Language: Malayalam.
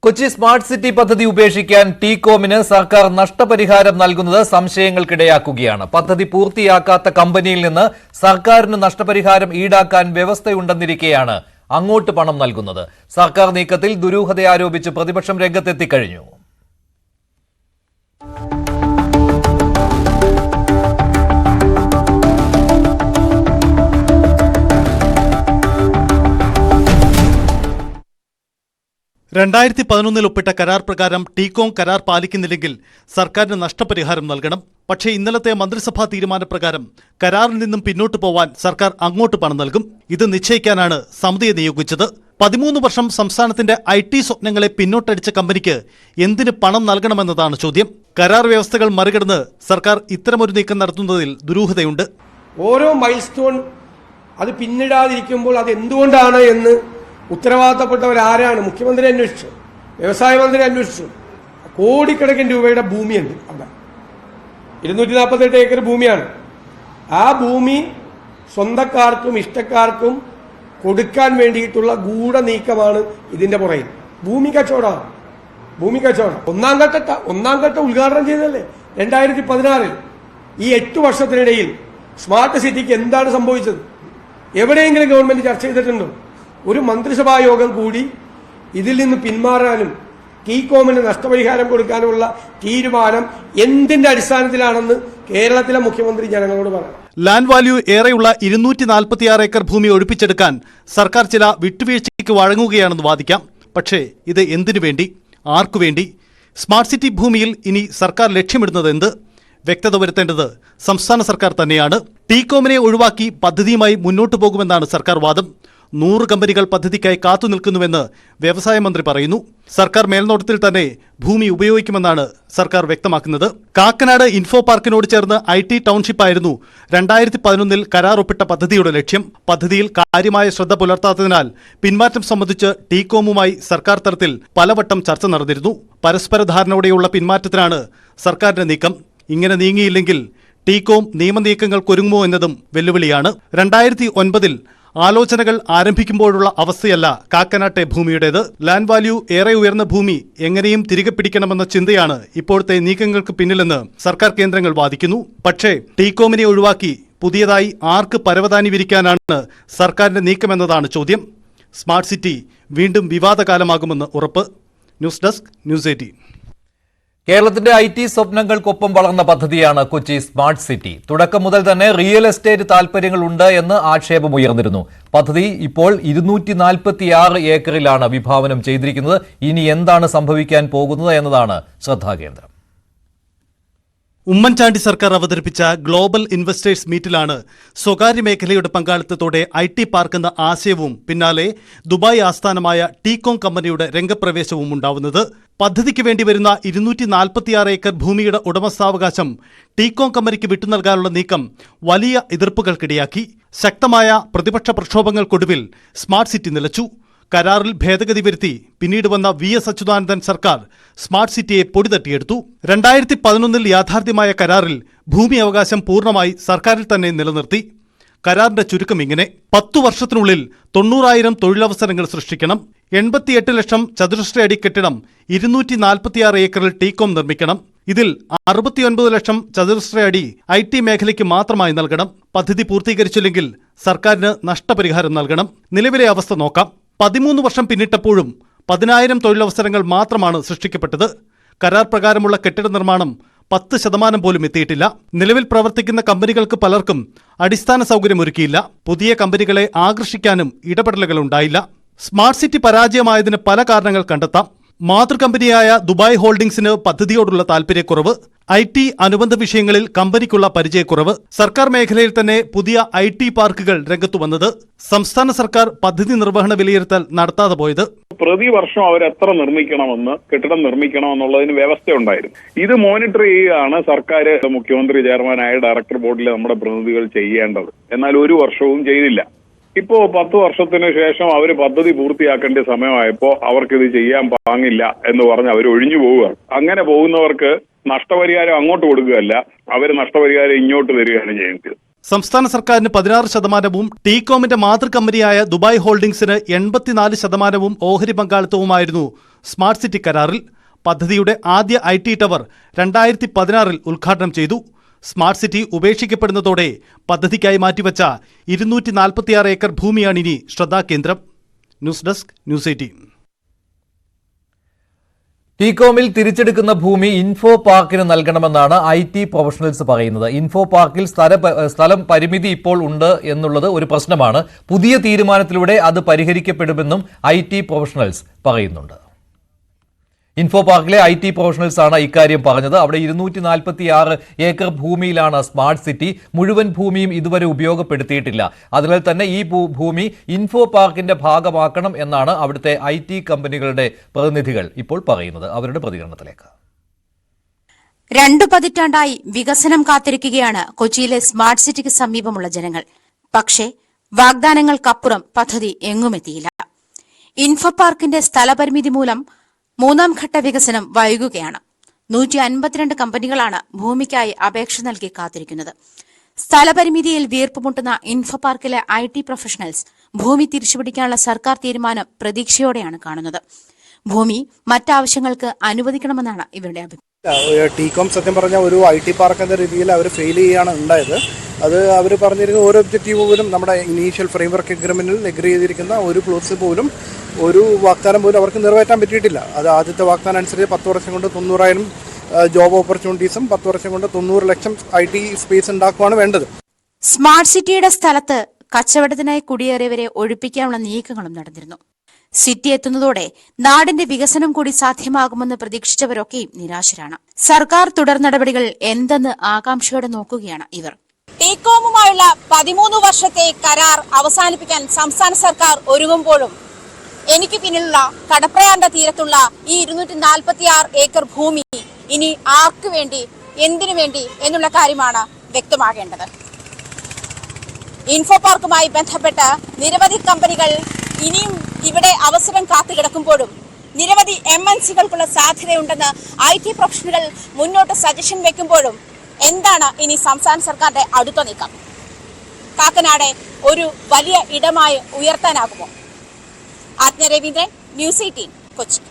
കൊച്ചി സ്മാർട്ട് സിറ്റി പദ്ധതി ഉപേക്ഷിക്കാൻ ടി-കോമിന് സർക്കാർ നഷ്ടപരിഹാരം നൽകുന്നത് സംശയങ്ങൾക്കിടയാക്കുകയാണ്. പദ്ധതി പൂർത്തിയാക്കാത്ത കമ്പനിയിൽ നിന്ന് സർക്കാരിന് നഷ്ടപരിഹാരം ഈടാക്കാൻ വ്യവസ്ഥയുണ്ടെന്നിരിക്കെയാണ് അങ്ങോട്ട് പണം നൽകുന്നത്. സർക്കാർ നീക്കത്തിൽ ദുരൂഹത ആരോപിച്ച് പ്രതിപക്ഷം രംഗത്തെത്തിക്കഴിഞ്ഞു. ഒപ്പിട്ട കരാർ പ്രകാരം ടി-കോം കരാർ പാലിക്കുന്നില്ലെങ്കിൽ സർക്കാരിന് നഷ്ടപരിഹാരം നൽകണം. പക്ഷേ ഇന്നലത്തെ മന്ത്രിസഭാ തീരുമാനപ്രകാരം കരാറിൽ നിന്നും പിന്നോട്ട് പോവാൻ സർക്കാർ അങ്ങോട്ട് പണം നൽകും. ഇത് നിശ്ചയിക്കാനാണ് സമിതിയെ നിയോഗിച്ചത്. 13 വർഷം സംസ്ഥാനത്തിന്റെ IT സ്വപ്നങ്ങളെ പിന്നോട്ടടിച്ച കമ്പനിക്ക് എന്തിന് പണം നൽകണമെന്നതാണ് ചോദ്യം. കരാർ വ്യവസ്ഥകൾ മറികടന്ന് സർക്കാർ ഇത്തരമൊരു നീക്കം നടത്തുന്നതിൽ ദുരൂഹതയുണ്ട്. ഓരോ മൈൽ സ്റ്റോൺ അത് പിന്നിടാതിരിക്കുമ്പോൾ അത് എന്തുകൊണ്ടാണ് എന്ന് ഉത്തരവാദിത്തപ്പെട്ടവരാരാണ്? മുഖ്യമന്ത്രി അന്വേഷിച്ചു, വ്യവസായ മന്ത്രി അന്വേഷിച്ചു. കോടിക്കണക്കിന് രൂപയുടെ ഭൂമിയുണ്ട് അവിടെ. 248 ഏക്കർ ഭൂമിയാണ്. ആ ഭൂമി സ്വന്തക്കാർക്കും ഇഷ്ടക്കാർക്കും കൊടുക്കാൻ വേണ്ടിയിട്ടുള്ള ഗൂഢനീക്കമാണ് ഇതിന്റെ പുറകിൽ. ഭൂമി കച്ചവടമാണ്. ഒന്നാം ഘട്ട ഉദ്ഘാടനം ചെയ്തതല്ലേ 2016. ഈ 8 വർഷത്തിനിടയിൽ സ്മാർട്ട് സിറ്റിക്ക് എന്താണ് സംഭവിച്ചത്? എവിടെയെങ്കിലും ഗവൺമെന്റ് ചർച്ച ചെയ്തിട്ടുണ്ടോ? ഒരു മന്ത്രിസഭാ യോഗം കൂടി ഇതിൽ നിന്ന് പിന്മാറാനും ടി-കോമിന് നഷ്ടപരിഹാരം കൊടുക്കാനുമുള്ള തീരുമാനം എന്തിന്റെ അടിസ്ഥാനത്തിലാണെന്ന് കേരളത്തിലെ മുഖ്യമന്ത്രി ജനങ്ങളോട് പറയണം. ലാൻഡ് വാല്യൂ ഏറെയുള്ള 246 ഏക്കർ ഭൂമി ഒഴിപ്പിച്ചെടുക്കാൻ സർക്കാർ ചില വിട്ടുവീഴ്ചയ്ക്ക് വഴങ്ങുകയാണെന്ന് വാദിക്കാം. പക്ഷേ ഇത് എന്തിനു വേണ്ടി, ആർക്കുവേണ്ടി? സ്മാർട്ട് സിറ്റി ഭൂമിയിൽ ഇനി സർക്കാർ ലക്ഷ്യമിടുന്നത് എന്ത്? വ്യക്തത വരുത്തേണ്ടത് സംസ്ഥാന സർക്കാർ തന്നെയാണ്. ടി-കോമിനെ ഒഴിവാക്കി പദ്ധതിയുമായി മുന്നോട്ടു പോകുമെന്നാണ് സർക്കാർ വാദം. 100 കമ്പനികൾ പദ്ധതിക്കായി കാത്തുനിൽക്കുന്നുവെന്ന് വ്യവസായ മന്ത്രി പറയുന്നു. സർക്കാർ മേൽനോട്ടത്തിൽ തന്നെ ഭൂമി ഉപയോഗിക്കുമെന്നാണ് സർക്കാർ വ്യക്തമാക്കുന്നത്. കാക്കനാട് ഇൻഫോ പാർക്കിനോട് ചേർന്ന് IT ടൗൺഷിപ്പായിരുന്നു 2011 കരാർ ഒപ്പിട്ട പദ്ധതിയുടെ ലക്ഷ്യം. പദ്ധതിയിൽ കാര്യമായ ശ്രദ്ധ പുലർത്താത്തതിനാൽ പിന്മാറ്റം സംബന്ധിച്ച് ടി-കോമുമായി സർക്കാർ തലത്തിൽ പലവട്ടം ചർച്ച നടന്നിരുന്നു. പരസ്പര ധാരണയോടെയുള്ള പിന്മാറ്റത്തിനാണ് സർക്കാരിന്റെ നീക്കം. ഇങ്ങനെ നീങ്ങിയില്ലെങ്കിൽ ടി-കോം നിയമനീക്കങ്ങൾക്കൊരുങ്ങുമോ എന്നതും വെല്ലുവിളിയാണ്. 2009 ആലോചനകൾ ആരംഭിക്കുമ്പോഴുള്ള അവസ്ഥയല്ല കാക്കനാട്ടെ ഭൂമിയുടേത്. ലാൻഡ് വാല്യൂ ഏറെ ഉയർന്ന ഭൂമി എങ്ങനെയും തിരികെ പിടിക്കണമെന്ന ചിന്തയാണ് ഇപ്പോഴത്തെ നീക്കങ്ങൾക്ക് പിന്നിലെന്ന് സർക്കാർ കേന്ദ്രങ്ങൾ വാദിക്കുന്നു. പക്ഷേ ടി-കോമിനെ ഒഴിവാക്കി പുതിയതായി ആർക്ക് പരവതാനി വിരിക്കാനാണ് സർക്കാരിന്റെ നീക്കമെന്നതാണ് ചോദ്യം. സ്മാർട്ട് സിറ്റി വീണ്ടും വിവാദകാലമാകുമെന്ന് ഉറപ്പ്. News desk, news 18. കേരളത്തിന്റെ IT സ്വപ്നങ്ങൾക്കൊപ്പം വളർന്ന പദ്ധതിയാണ് കൊച്ചി സ്മാർട്ട് സിറ്റി. തുടക്കം മുതൽ തന്നെ റിയൽ എസ്റ്റേറ്റ് താൽപര്യങ്ങളുണ്ട് എന്ന് ആക്ഷേപമുയർന്നിരുന്നു. പദ്ധതി ഇപ്പോൾ 246 ഏക്കറിലാണ് വിഭാവനം ചെയ്തിരിക്കുന്നത്. ഇനി എന്താണ് സംഭവിക്കാൻ പോകുന്നത് എന്നതാണ് ശ്രദ്ധാകേന്ദ്രം. ഉമ്മൻചാണ്ടി സർക്കാർ അവതരിപ്പിച്ച ഗ്ലോബൽ ഇൻവെസ്റ്റേഴ്സ് മീറ്റിലാണ് സ്വകാര്യ മേഖലയുടെ പങ്കാളിത്തത്തോടെ IT പാർക്കെന്ന ആശയവും പിന്നാലെ ദുബായ് ആസ്ഥാനമായ ടി-കോം കമ്പനിയുടെ രംഗപ്രവേശവും ഉണ്ടാവുന്നത്. പദ്ധതിക്ക് വേണ്ടി വരുന്ന 246 ഏക്കർ ഭൂമിയുടെ ഉടമസ്ഥാവകാശം ടി-കോം കമ്പനിക്ക് വിട്ടുനൽകാനുള്ള നീക്കം വലിയ എതിർപ്പുകൾക്കിടയാക്കി. ശക്തമായ പ്രതിപക്ഷ പ്രക്ഷോഭങ്ങൾക്കൊടുവിൽ സ്മാർട്ട് സിറ്റി നിലച്ചു. കരാറിൽ ഭേദഗതി വരുത്തി പിന്നീട് വന്ന VS അച്യുതാനന്ദൻ സർക്കാർ സ്മാർട്ട് സിറ്റിയെ പൊടിതട്ടിയെടുത്തു. 2011 യാഥാർത്ഥ്യമായ കരാറിൽ ഭൂമി അവകാശം പൂർണ്ണമായി സർക്കാരിൽ തന്നെ നിലനിർത്തി. കരാറിന്റെ ചുരുക്കം ഇങ്ങനെ: 10 വർഷത്തിനുള്ളിൽ 90,000 തൊഴിലവസരങ്ങൾ സൃഷ്ടിക്കണം, 88 ലക്ഷം ചതുരശ്ര അടി കെട്ടിടം 246 ഏക്കറിൽ ടി-കോം നിർമ്മിക്കണം. ഇതിൽ 69 ലക്ഷം ചതുരശ്ര അടി IT മേഖലയ്ക്ക് മാത്രമായി നൽകണം. പദ്ധതി പൂർത്തീകരിച്ചില്ലെങ്കിൽ സർക്കാരിന് നഷ്ടപരിഹാരം നൽകണം. നിലവിലെ അവസ്ഥ നോക്കാം. 13 വർഷം പിന്നിട്ടപ്പോഴും 10,000 തൊഴിലവസരങ്ങൾ മാത്രമാണ് സൃഷ്ടിക്കപ്പെട്ടത്. കരാർ പ്രകാരമുള്ള കെട്ടിട നിർമ്മാണം 10% പോലും എത്തിയിട്ടില്ല. നിലവിൽ പ്രവർത്തിക്കുന്ന കമ്പനികൾക്ക് പലർക്കും അടിസ്ഥാന സൗകര്യം ഒരുക്കിയില്ല. പുതിയ കമ്പനികളെ ആകർഷിക്കാനും ഇടപെടലുകൾ ഉണ്ടായില്ല. സ്മാർട്ട് സിറ്റി പരാജയമായതിന് പല കാരണങ്ങൾ കണ്ടെത്താം. മാതൃകമ്പനിയായ ദുബായ് ഹോൾഡിംഗ്സിന് പദ്ധതിയോടുള്ള താൽപര്യക്കുറവ്, IT അനുബന്ധ വിഷയങ്ങളിൽ കമ്പനിക്കുള്ള പരിചയക്കുറവ്, സർക്കാർ മേഖലയിൽ തന്നെ പുതിയ IT പാർക്കുകൾ രംഗത്തു വന്നത്, സംസ്ഥാന സർക്കാർ പദ്ധതി നിർവഹണ വിലയിരുത്തൽ നടത്താതെ പോയത്. പ്രതിവർഷം അവർ എത്ര കെട്ടിടം നിർമ്മിക്കണമെന്നുള്ളതിന് വ്യവസ്ഥയുണ്ടായിരുന്നു. ഇത് മോണിറ്റർ ചെയ്യുകയാണ് സർക്കാർ, മുഖ്യമന്ത്രി ചെയർമാനായ ഡയറക്ടർ ബോർഡിലെ നമ്മുടെ പ്രതിനിധികൾ ചെയ്യേണ്ടത്. എന്നാൽ ഒരു വർഷവും ചെയ്തില്ല. ഇപ്പോ 10 വർഷത്തിന് ശേഷം അവർ പദ്ധതി പൂർത്തിയാക്കേണ്ട സമയമായപ്പോ അവർക്കിത് ചെയ്യാൻ പാങ്ങില്ല എന്ന് പറഞ്ഞ് അവർ ഒഴിഞ്ഞു പോവുകയാണ്. അങ്ങനെ പോകുന്നവർക്ക് നഷ്ടപരിഹാരം അങ്ങോട്ട് കൊടുക്കുകയല്ല, അവർ നഷ്ടപരിഹാരം ഇങ്ങോട്ട് തരികയാണ് ചെയ്യുന്നത്. സംസ്ഥാന സർക്കാരിന് 16%, ടി-കോമിന്റെ മാതൃകമ്പനിയായ ദുബായ് ഹോൾഡിംഗ്സിന് 84% ഓഹരി പങ്കാളിത്തവുമായിരുന്നു സ്മാർട്ട് സിറ്റി കരാറിൽ. പദ്ധതിയുടെ ആദ്യ IT ടവർ 2016 ഉദ്ഘാടനം ചെയ്തു. സ്മാർട്ട് സിറ്റി ഉപേക്ഷിക്കപ്പെടുന്നതോടെ പദ്ധതിക്കായി മാറ്റിവച്ച 246 ഏക്കർ ഭൂമിയാണിനി ശ്രദ്ധാകേന്ദ്രം. News desk news 18. ടീകോമിൽ തിരിച്ചെടുക്കുന്ന ഭൂമി ഇൻഫോ പാർക്കിന് നൽകണമെന്നാണ് IT പ്രൊഫഷണൽസ് പറയുന്നത്. ഇൻഫോ പാർക്കിൽ സ്ഥലം പരിമിതി ഇപ്പോൾ ഉണ്ട് എന്നുള്ളത് ഒരു പ്രശ്നമാണ്. പുതിയ തീരുമാനത്തിലൂടെ അത് പരിഹരിക്കപ്പെടുമെന്നും IT പ്രൊഫഷണൽസ് പറയുന്നുണ്ട്. ഇൻഫോ പാർക്കിലെ IT പ്രൊഫഷണൽസ് ആണ് ഇക്കാര്യം പറഞ്ഞത്. അവിടെ 246 ഏക്കർ ഭൂമിയിലാണ് സ്മാർട്ട് സിറ്റി. മുഴുവൻ ഭൂമിയും ഇതുവരെ ഉപയോഗപ്പെടുത്തിയിട്ടില്ല. അതിനാൽ തന്നെ ഈ ഭൂമി ഇൻഫോ പാർക്കിന്റെ ഭാഗമാക്കണം എന്നാണ് അവിടുത്തെ IT കമ്പനികളുടെ പ്രതിനിധികൾ ഇപ്പോൾ പറയുന്നത്. അവരുടെ പ്രതികരണത്തിലേക്ക്. 2 പതിറ്റാണ്ടായി വികസനം കാത്തിരിക്കുകയാണ് കൊച്ചിയിലെ സ്മാർട്ട് സിറ്റിക്ക് സമീപമുള്ള ജനങ്ങൾ. പക്ഷേ വാഗ്ദാനങ്ങൾക്കപ്പുറം പദ്ധതി എങ്ങുമെത്തിയില്ല. ഇൻഫോ പാർക്കിന്റെ സ്ഥലപരിമിതി മൂലം 3ാം ഘട്ട വികസനം വൈകുകയാണ്. 152 കമ്പനികളാണ് ഭൂമിക്കായി അപേക്ഷ നൽകി കാത്തിരിക്കുന്നത്. സ്ഥലപരിമിതിയിൽ വീർപ്പുമുട്ടുന്ന ഇൻഫോ പാർക്കിലെ IT പ്രൊഫഷണൽസ് ഭൂമി തിരിച്ചുപിടിക്കാനുള്ള സർക്കാർ തീരുമാനം പ്രതീക്ഷയോടെയാണ് കാണുന്നത്. ഭൂമി മറ്റാവശ്യങ്ങൾക്ക് അനുവദിക്കണമെന്നാണ് ഇവരുടെ അഭിപ്രായം. ടീകോം സത്യം പറഞ്ഞാൽ ഒരു IT പാർക്ക് എന്ന രീതിയിൽ അവർ ഫെയിൽ ചെയ്യുകയാണ് ഉണ്ടായത്. അത് അവർ പറഞ്ഞിരിക്കുന്ന ഓരോ ഒബ്ജക്റ്റീവ് പോലും നമ്മുടെ ഇനീഷ്യൽ ഫ്രെയിംവർക്ക് എഗ്രിമെന്റിൽ എഗ്രി ചെയ്തിരിക്കുന്ന ഒരു ക്ലോസ് പോലും ഒരു വാഗ്ദാനം പോലും അവർക്ക് നിറവേറ്റാൻ പറ്റിയിട്ടില്ല. അത് ആദ്യത്തെ വാഗ്ദാനം അനുസരിച്ച് 10 വർഷം കൊണ്ട് 90,000 ജോബ് ഓപ്പർച്യൂണിറ്റീസും 10 വർഷം കൊണ്ട് 90 ലക്ഷം IT സ്പേസ് ഉണ്ടാക്കുകയാണ് വേണ്ടത്. സ്മാർട്ട് സിറ്റിയുടെ സ്ഥലത്ത് കച്ചവടത്തിനായി കുടിയേറിയവരെ ഒഴിപ്പിക്കാനുള്ള നീക്കങ്ങളും നടന്നിരുന്നു. സിറ്റി എത്തുന്നതോടെ നാടിന്റെ വികസനം കൂടി സാധ്യമാകുമെന്ന് പ്രതീക്ഷിച്ചവരൊക്കെയും നിരാശരാണ്. സർക്കാർ തുടർ നടപടികൾ എന്തെന്ന് ആകാംക്ഷയോടെ നോക്കുകയാണ് ഇവർ. ടീകോമുമായുള്ള 13 വർഷത്തെ കരാർ അവസാനിപ്പിക്കാൻ സംസ്ഥാന സർക്കാർ ഒരുങ്ങുമ്പോഴും എനിക്ക് പിന്നിലുള്ള കടപ്രയാറിന്റെ തീരത്തുള്ള ഈ 246 ഏക്കർ ഭൂമി ഇനി ആർക്കു വേണ്ടി, എന്തിനു വേണ്ടി എന്നുള്ള കാര്യമാണ് വ്യക്തമാകേണ്ടത്. ഇൻഫോ പാർക്കുമായി ബന്ധപ്പെട്ട് നിരവധി കമ്പനികൾ ഇനിയും ഇവിടെ അവസരം കാത്തുകിടക്കുമ്പോഴും നിരവധി MNCകൾക്കുള്ള സാധ്യതയുണ്ടെന്ന് IT പ്രൊഫഷണലുകൾ മുന്നോട്ട് സജഷൻ വെക്കുമ്പോഴും എന്താണ് ഇനി സംസ്ഥാന സർക്കാരിന്റെ അടുത്ത നീക്കം? കാക്കനാട് ഒരു വലിയ ഇടമായി ഉയർത്താനാകുമോ? ആജ്ഞ രവീന്ദ്രൻ, ന്യൂസ് 18, കൊച്ചി.